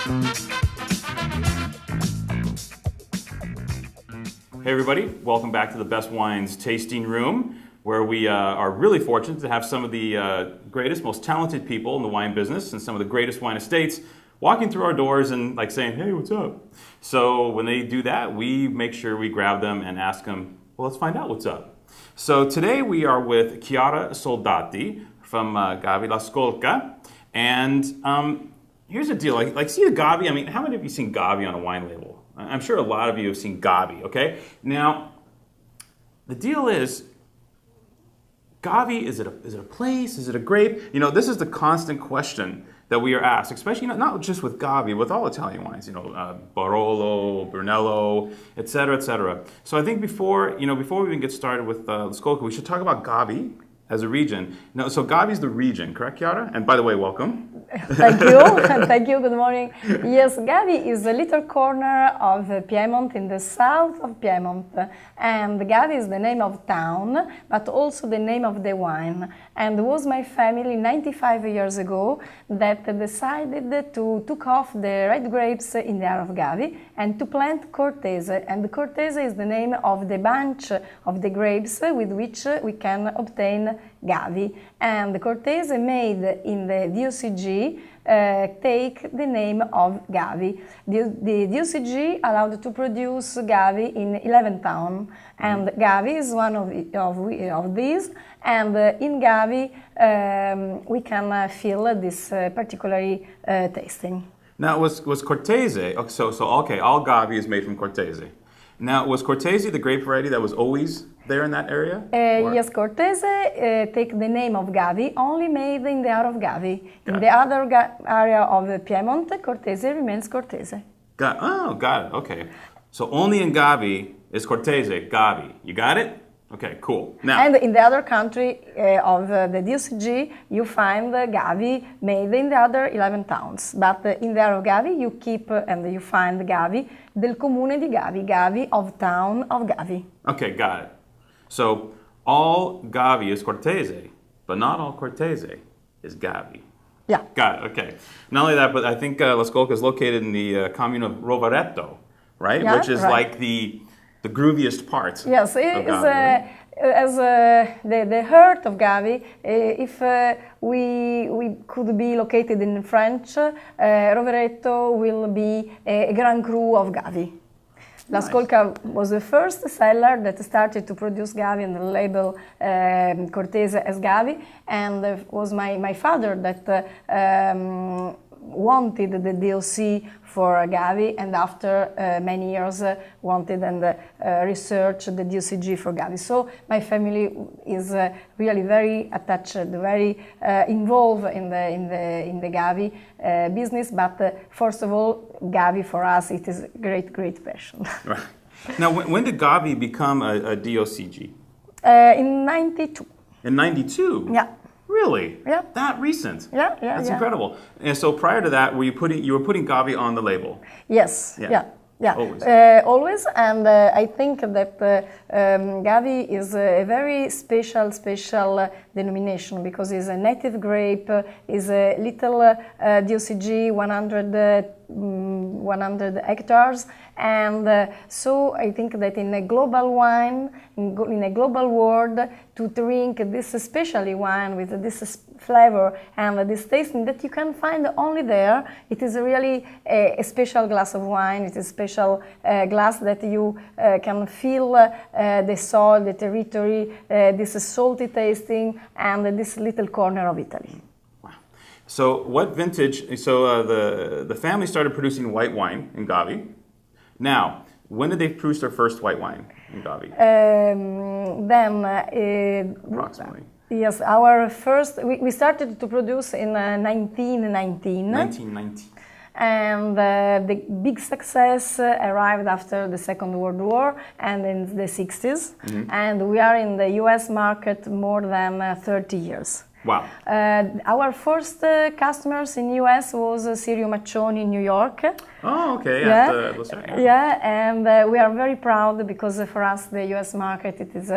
Hey everybody, welcome back to the Best Wines Tasting Room, where we are really fortunate to have some of the greatest, most talented people in the wine business and some of the greatest wine estates walking through our doors and like saying, hey, what's up? So when they do that, we make sure we grab them and ask them, well, let's find out what's up. So today we are with Chiara Soldati from Gavi La Scolca. And here's the deal, like see the Gavi, I mean, how many of you seen Gavi on a wine label? I'm sure a lot of you have seen Gavi, okay? Now, the deal is, Gavi, is it a place? Is it a grape? You know, this is the constant question that we are asked, especially not just with Gavi, with all Italian wines, you know, Barolo, Brunello, et cetera, et cetera. So I think before we even get started with Scolca, we should talk about Gavi as a region. No, so Gavi is the region, correct, Chiara? And by the way, welcome. Thank you. Thank you. Good morning. Yes, Gavi is a little corner of Piedmont in the south of Piedmont. And Gavi is the name of town, but also the name of the wine. And it was my family 95 years ago that decided to took off the red grapes in the area of Gavi and to plant Cortese. And the Cortese is the name of the bunch of the grapes with which we can obtain Gavi. And the Cortese made in the DOCG take the name of Gavi. The DOCG allowed to produce Gavi in 11 towns, and Gavi is one of these. And in Gavi, we can feel this particularly tasting. Now, was Cortese, okay, all Gavi is made from Cortese. Now, was Cortese the grape variety that was always there in that area? Yes, Cortese take the name of Gavi, only made in the area of Gavi. In the other area of Piedmont, Cortese remains Cortese. Got it, okay. So only in Gavi is Cortese, Gavi. You got it? Okay, cool. Now, and in the other country of the DOCG, you find Gavi made in the other 11 towns. But in the area of Gavi, you keep and you find Gavi del comune di Gavi, Gavi of town of Gavi. Okay, got it. So all Gavi is Cortese, but not all Cortese is Gavi. Yeah. Got it, okay. Not only that, but I think La Scolca is located in the commune of Rovereto, right? Yeah, which is like the grooviest part. Yes, it is as the heart of Gavi. If we could be located in French, Rovereto will be a Grand Cru of Gavi. La Scolca was the first seller that started to produce Gavi and the label Cortese as Gavi, and it was my father that wanted the DOC for Gavi, and after many years wanted and researched the DOCG for Gavi. So my family is really very attached, very involved in the Gavi business. But first of all, Gavi for us it is great passion. Right. Now, when did Gavi become a DOCG? In '92. In '92. Yeah. Really? Yeah. That recent? Yeah. That's incredible. And so prior to that, you were putting Gavi on the label? Yes. Yeah. Always. And I think that Gavi is a very special denomination because it's a native grape, is a little DOCG 100 hectares, and so I think that in a global wine, in a global world, to drink this specialty wine with this flavor and this tasting that you can find only there, it is really a special glass of wine. It is a special glass that you can feel the soil, the territory, this salty tasting, and this little corner of Italy. So what vintage, so the family started producing white wine in Gavi. Now, when did they produce their first white wine in Gavi? Approximately. Yes, our first, we started to produce in 1919. 1919. And the big success arrived after the Second World War and in the 60s. Mm-hmm. And we are in the US market more than 30 years. Wow. Our first customers in US was Sirio Maccioni in New York. Oh, okay. Yeah, Yeah. And we are very proud because for us the US market it is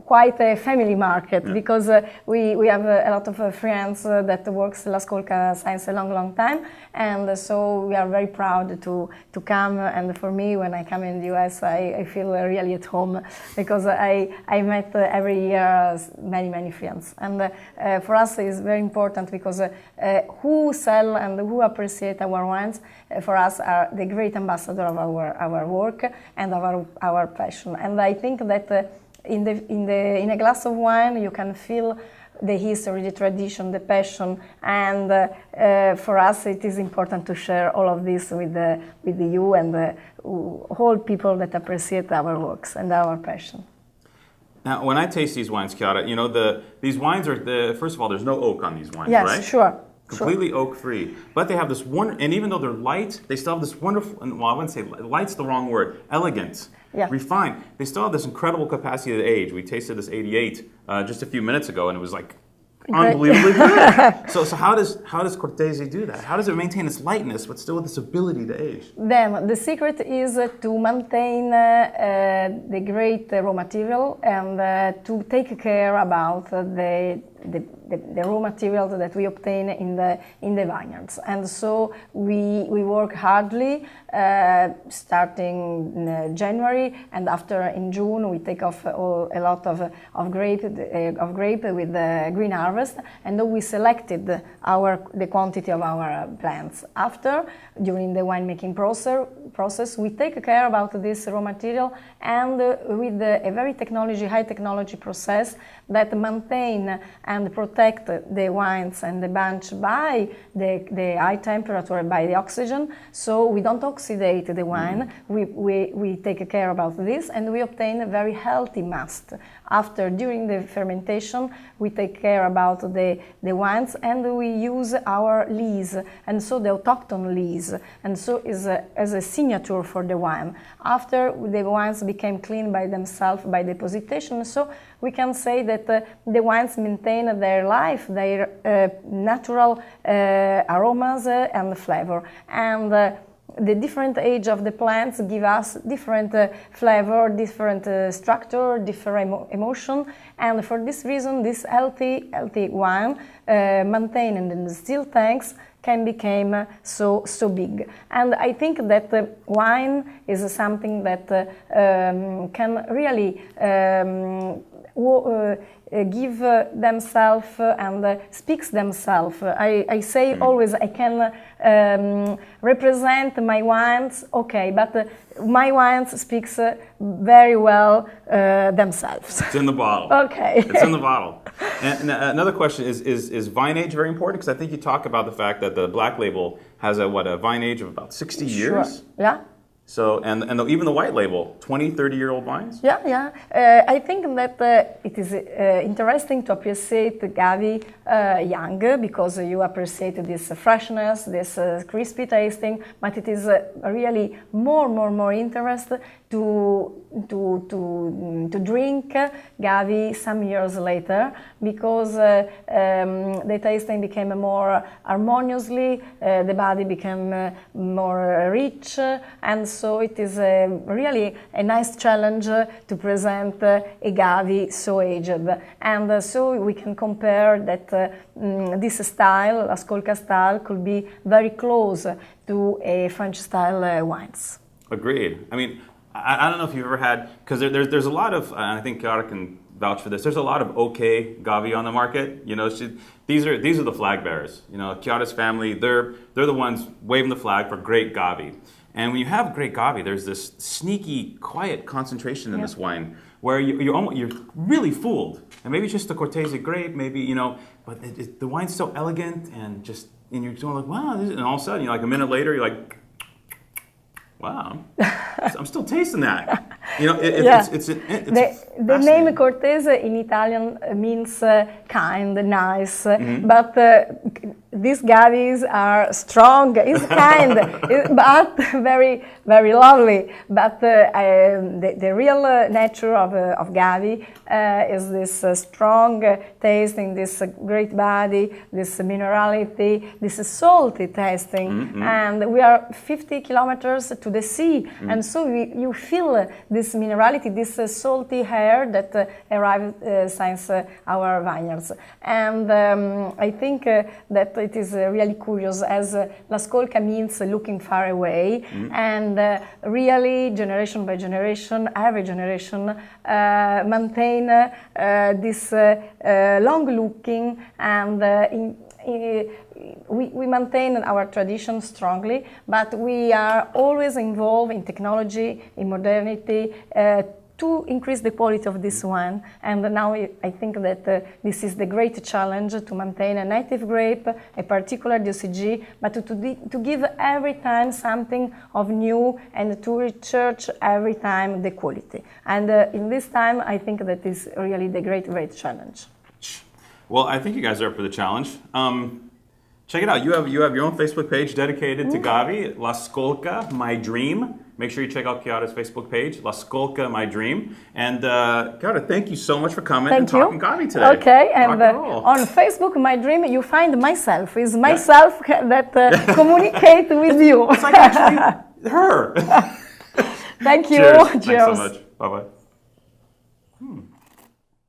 quite a family market because we have a lot of friends that works La Scolca Science a long time, and so we are very proud to come. And for me, when I come in the US, I feel really at home because I met every year many friends, and for us it is very important because who sell and who appreciate our wines for us are the great ambassador of our work and our passion. And I think that in a glass of wine you can feel the history, the tradition, the passion, and for us it is important to share all of this with you and all people that appreciate our works and our passion. Now, when I taste these wines, Chiara, you know, these wines are, first of all, there's no oak on these wines, yes, right? Yes, sure. Completely oak-free. But they have this and even though they're light, they still have this wonderful, well, I wouldn't say light's the wrong word, elegant, refined. They still have this incredible capacity to age. We tasted this 88 just a few minutes ago, and it was like unbelievably good. So how does Cortese do that? How does it maintain its lightness but still with this ability to age? Then the secret is to maintain the great raw material and to take care about the raw materials that we obtain in the vineyards. And so we work hardly starting in January, and after in June we take off a lot of grape with the green harvest, and then we selected the quantity of our plants. After, during the winemaking process, we take care about this raw material, and with a very high technology process that maintain and protect the wines and the bunch by the high temperature, by the oxygen, so we don't oxidate the wine. We take care about this, and we obtain a very healthy must. After, during the fermentation, we take care about the wines, and we use our lees, and so the autochthon lees, and so is as a signature for the wine. After the wines became clean by themselves by depositation, so we can say that the wines maintain their life, their natural aromas and flavor, and the different age of the plants give us different flavor, different structure, different emotion, and for this reason, this healthy wine maintained in the still tanks can become so big. And I think that wine is something that can really give themselves and speaks themselves. I say always I can represent my wines, okay, but my wines speaks very well themselves. It's in the bottle. Okay. It's in the bottle. And another question is vine age very important? Because I think you talk about the fact that the black label has a vine age of about 60 years? Sure. Yeah. So, and even the white label, 20, 30-year-old wines? Yeah. I think that it is interesting to appreciate Gavi young, because you appreciate this freshness, this crispy tasting, but it is really more interest to drink Gavi some years later, because the tasting became more harmoniously, the body became more rich, and so it is really a nice challenge to present a Gavi so aged. And so we can compare that this style, La Scolca style, could be very close to a French style wines. Agreed. I mean, I don't know if you've ever had, because there's a lot of, and I think Chiara can vouch for this, there's a lot of okay Gavi on the market. You know, these are the flag bearers. You know, Chiara's family, they're the ones waving the flag for great Gavi. And when you have great Gavi, there's this sneaky, quiet concentration in this wine where you're really fooled. And maybe it's just the Cortese grape, maybe, you know, but the wine's so elegant and you're going like, wow, and all of a sudden, you're like a minute later, you're like, wow, I'm still tasting that. You know, it's the name Cortese in Italian means kind, nice, but these gavis are strong, is kind, but very, very lovely. But the real nature of gavi is this strong taste in this great body, this minerality, this salty tasting. And we are 50 kilometers to the sea, and so you feel this minerality, this salty air that arrived since our vineyards. And I think that it is really curious, as La Scolca means looking far away, and really generation by generation, every generation maintain this long looking, and we maintain our tradition strongly, but we are always involved in technology, in modernity, to increase the quality of this wine. And now I think that this is the great challenge, to maintain a native grape, a particular DOCG, but to give every time something of new, and to research every time the quality. And in this time, I think that is really the great, great challenge. Well, I think you guys are up for the challenge. Check it out. You have your own Facebook page dedicated to Gavi, La Scolca, My Dream. Make sure you check out Chiara's Facebook page, La Scolca, My Dream. And Chiara, thank you so much for coming and talking Gavi today. Okay, and on Facebook, My Dream, you find myself. It's myself that communicate with you. It's like actually her. Thank you. Cheers. Thanks so much. Bye-bye.